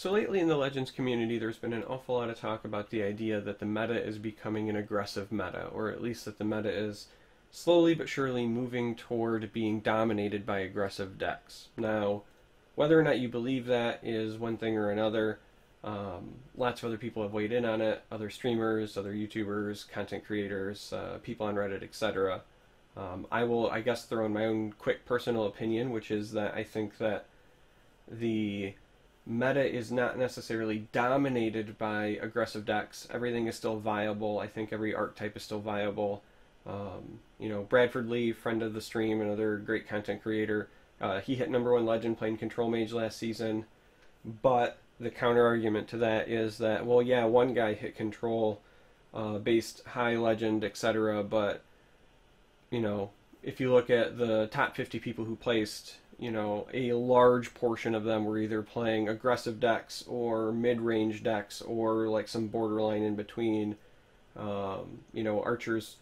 So lately in the Legends community, there's been an awful lot of talk about the idea that the meta is becoming an aggressive meta, or at least that the meta is slowly but surely moving toward being dominated by aggressive decks. Now, whether or not you believe that is one thing or another. Lots of other people have weighed in on it, other streamers, other YouTubers, content creators, people on Reddit, etc. I will, I guess, throw in my own quick personal opinion, which is that I think that the meta is not necessarily dominated by aggressive decks. Everything is still viable. I think every archetype is still viable. Bradford Lee, friend of the stream, another great content creator, he hit #1 legend playing Control Mage last season. But the counter argument to that is that, well, yeah, one guy hit Control based high legend, etc. But, if you look at the top 50 people who placed, a large portion of them were either playing aggressive decks or mid-range decks or like some borderline in between. Archer's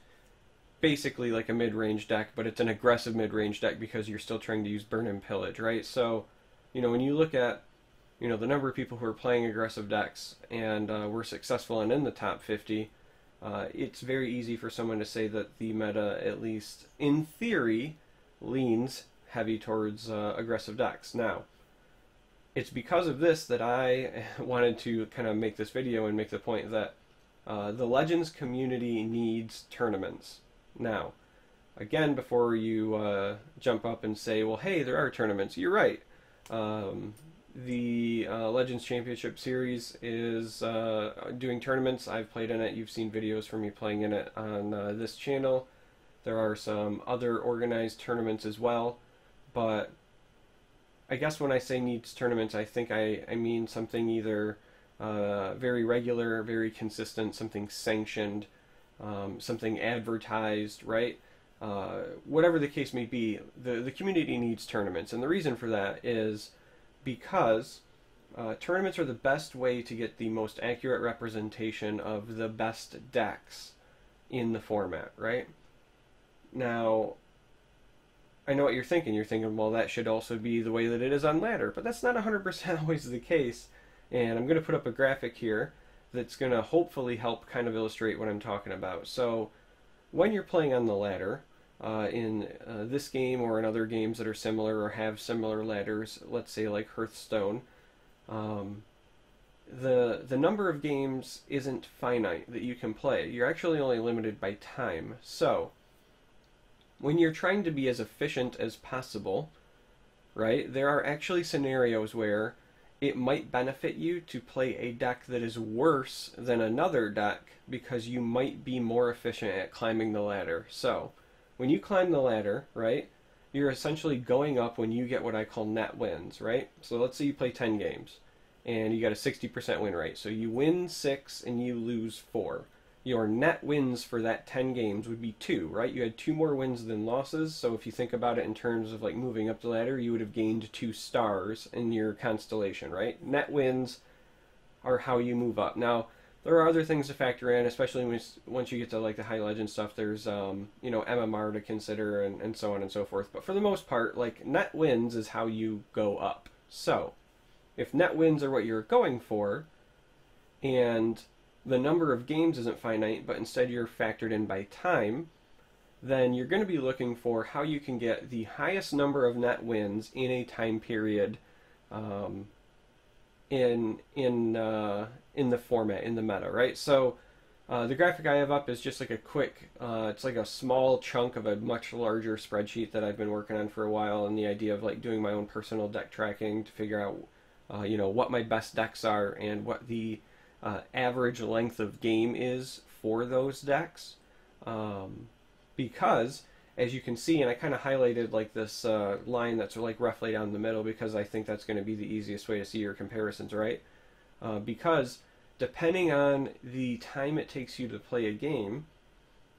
basically like a mid-range deck, but it's an aggressive mid-range deck because you're still trying to use burn and pillage, right? So, when you look at, the number of people who are playing aggressive decks and were successful and in the top 50, it's very easy for someone to say that the meta, at least in theory, leans heavy towards aggressive decks. Now, it's because of this that I wanted to kind of make this video and make the point that the Legends community needs tournaments. Now, again, before you jump up and say, well, hey, there are tournaments, you're right. The Legends Championship Series is doing tournaments. I've played in it. You've seen videos from me playing in it on this channel. There are some other organized tournaments as well. But I guess when I say needs tournaments, I think I mean something either very regular, very consistent, something sanctioned, something advertised, right? Whatever the case may be, the community needs tournaments. And the reason for that is because tournaments are the best way to get the most accurate representation of the best decks in the format, right? Now, I know what you're thinking. You're thinking, well, that should also be the way that it is on ladder, but that's not 100% always the case. And I'm going to put up a graphic here that's going to hopefully help kind of illustrate what I'm talking about. So when you're playing on the ladder, in this game or in other games that are similar or have similar ladders, let's say like Hearthstone, the number of games isn't finite that you can play. You're actually only limited by time. So when you're trying to be as efficient as possible, right, there are actually scenarios where it might benefit you to play a deck that is worse than another deck because you might be more efficient at climbing the ladder. So when you climb the ladder, right, you're essentially going up when you get what I call net wins, right? So let's say you play 10 games and you got a 60% win rate. So you win 6 and you lose 4. Your net wins for that 10 games would be 2, right? You had 2 more wins than losses, so if you think about it in terms of like moving up the ladder, you would have gained 2 stars in your constellation, right? Net wins are how you move up. Now, there are other things to factor in, especially once you get to like the high legend stuff. There's MMR to consider and so on and so forth. But for the most part, like net wins is how you go up. So, if net wins are what you're going for, and the number of games isn't finite, but instead you're factored in by time, then you're going to be looking for how you can get the highest number of net wins in a time period in the format, in the meta, right? So the graphic I have up is just like a quick, it's like a small chunk of a much larger spreadsheet that I've been working on for a while, and the idea of like doing my own personal deck tracking to figure out, what my best decks are and what the average length of game is for those decks, because as you can see, and I kind of highlighted like this line that's like roughly down the middle because I think that's going to be the easiest way to see your comparisons, right? Because depending on the time it takes you to play a game,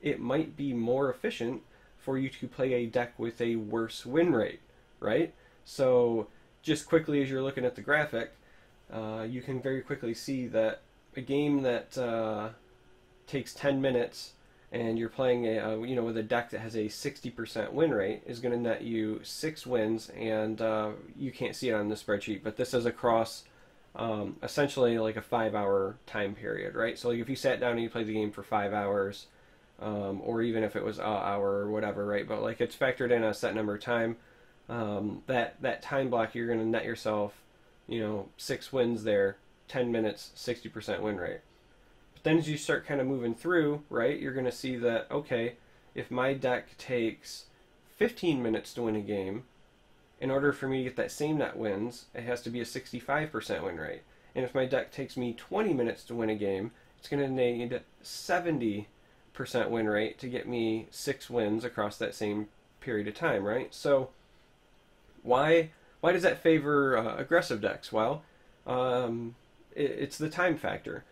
it might be more efficient for you to play a deck with a worse win rate, right? So just quickly as you're looking at the graphic, you can very quickly see that a game that takes 10 minutes and you're playing with a deck that has a 60% win rate is going to net you 6 wins, and you can't see it on the spreadsheet, but this is across essentially like a 5 hour time period, right? So like if you sat down and you played the game for 5 hours, or even if it was an hour or whatever, right? But like it's factored in a set number of time. That time block, you're going to net yourself, 6 wins there, 10 minutes, 60% win rate. But then as you start kind of moving through, right, you're going to see that, okay, if my deck takes 15 minutes to win a game, in order for me to get that same net wins, it has to be a 65% win rate. And if my deck takes me 20 minutes to win a game, it's going to need 70% win rate to get me 6 wins across that same period of time, right? So why does that favor aggressive decks? Well, it's the time factor.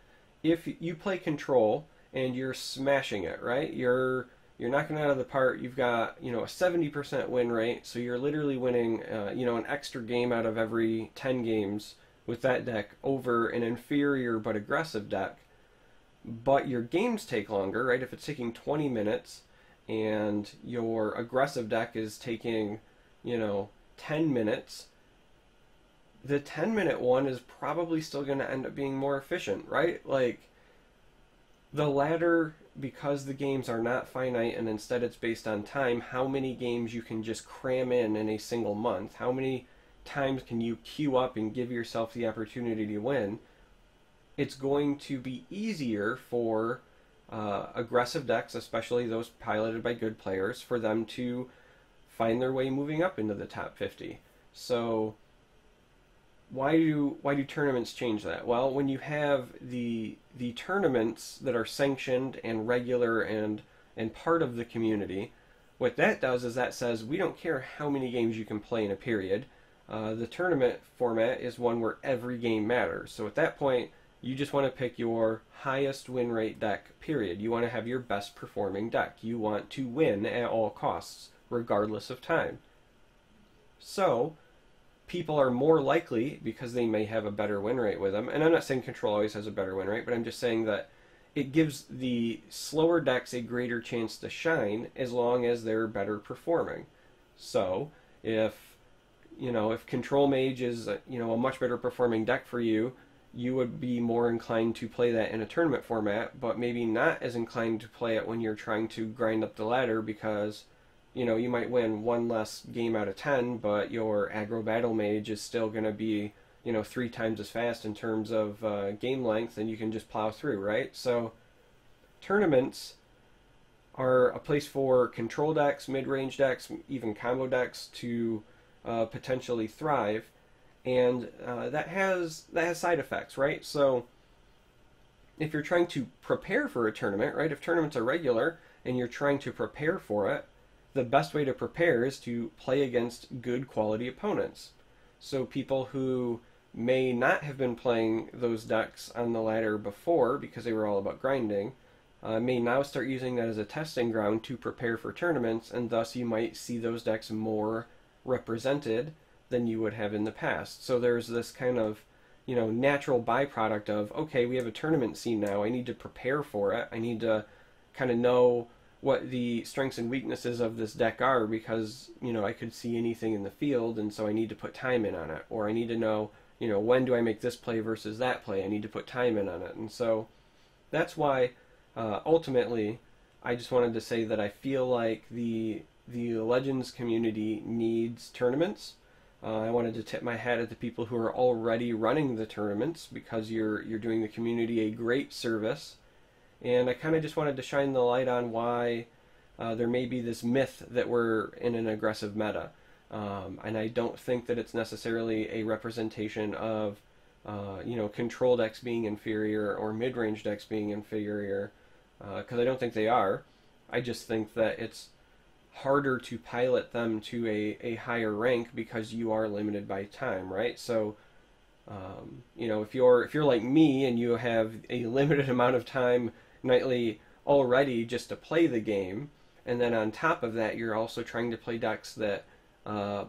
If you play control and you're smashing it, right? You're knocking it out of the park. You've got a 70% win rate, so you're literally winning an extra game out of every 10 games with that deck over an inferior but aggressive deck. But your games take longer, right? If it's taking 20 minutes and your aggressive deck is taking 10 minutes, the 10-minute one is probably still going to end up being more efficient, right? Like the ladder, because the games are not finite and instead it's based on time, how many games you can just cram in a single month, how many times can you queue up and give yourself the opportunity to win, it's going to be easier for aggressive decks, especially those piloted by good players, for them to find their way moving up into the top 50. So why do tournaments change that? Well, when you have the tournaments that are sanctioned and regular and part of the community, what that does is that says we don't care how many games you can play in a period. The tournament format is one where every game matters. So at that point, you just want to pick your highest win rate deck, period. You want to have your best performing deck. You want to win at all costs, regardless of time. So people are more likely, because they may have a better win rate with them, and I'm not saying control always has a better win rate, but I'm just saying that it gives the slower decks a greater chance to shine as long as they're better performing. So if control mage is a much better performing deck for you, you would be more inclined to play that in a tournament format, but maybe not as inclined to play it when you're trying to grind up the ladder, because you might win one less game out of 10, but your aggro battle mage is still going to be 3 times as fast in terms of game length, and you can just plow through, right? So tournaments are a place for control decks, mid-range decks, even combo decks to potentially thrive, and that has side effects, right? So if you're trying to prepare for a tournament, right, if tournaments are regular and you're trying to prepare for it, the best way to prepare is to play against good quality opponents. So people who may not have been playing those decks on the ladder before because they were all about grinding may now start using that as a testing ground to prepare for tournaments, and thus you might see those decks more represented than you would have in the past. So there's this kind of natural byproduct of, okay, we have a tournament scene now, I need to prepare for it, I need to kind of know what the strengths and weaknesses of this deck are, because I could see anything in the field, and so I need to put time in on it, or I need to know when do I make this play versus that play, I need to put time in on it. And so that's why ultimately I just wanted to say that I feel like the Legends community needs tournaments. I wanted to tip my hat at the people who are already running the tournaments, because you're doing the community a great service. And I kind of just wanted to shine the light on why there may be this myth that we're in an aggressive meta. And I don't think that it's necessarily a representation of control decks being inferior or mid-range decks being inferior, because I don't think they are. I just think that it's harder to pilot them to a higher rank because you are limited by time, right? So if you're like me and you have a limited amount of time nightly already just to play the game, and then on top of that you're also trying to play decks that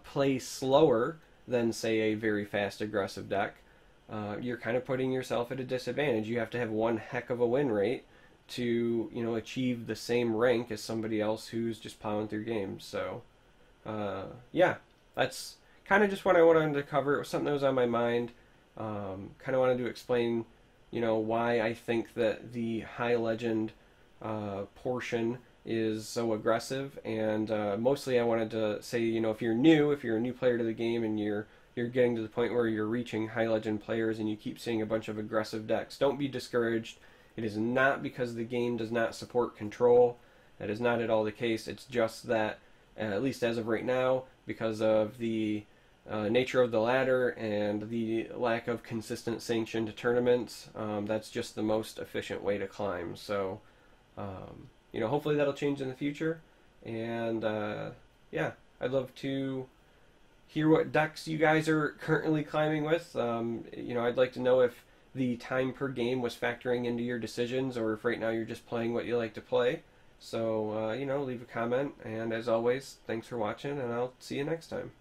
play slower than, say, a very fast aggressive deck, you're kind of putting yourself at a disadvantage. You have to have one heck of a win rate to achieve the same rank as somebody else who's just plowing through games. So yeah, that's kind of just what I wanted to cover. It was something that was on my mind. Kind of wanted to explain, why I think that the high legend portion is so aggressive, and mostly I wanted to say, if you're a new player to the game, and you're getting to the point where you're reaching high legend players, and you keep seeing a bunch of aggressive decks, don't be discouraged. It is not because the game does not support control. That is not at all the case. It's just that, at least as of right now, because of the nature of the ladder and the lack of consistent sanctioned tournaments, that's just the most efficient way to climb. So, hopefully that'll change in the future. And yeah, I'd love to hear what decks you guys are currently climbing with. I'd like to know if the time per game was factoring into your decisions, or if right now you're just playing what you like to play. So, leave a comment. And as always, thanks for watching, and I'll see you next time.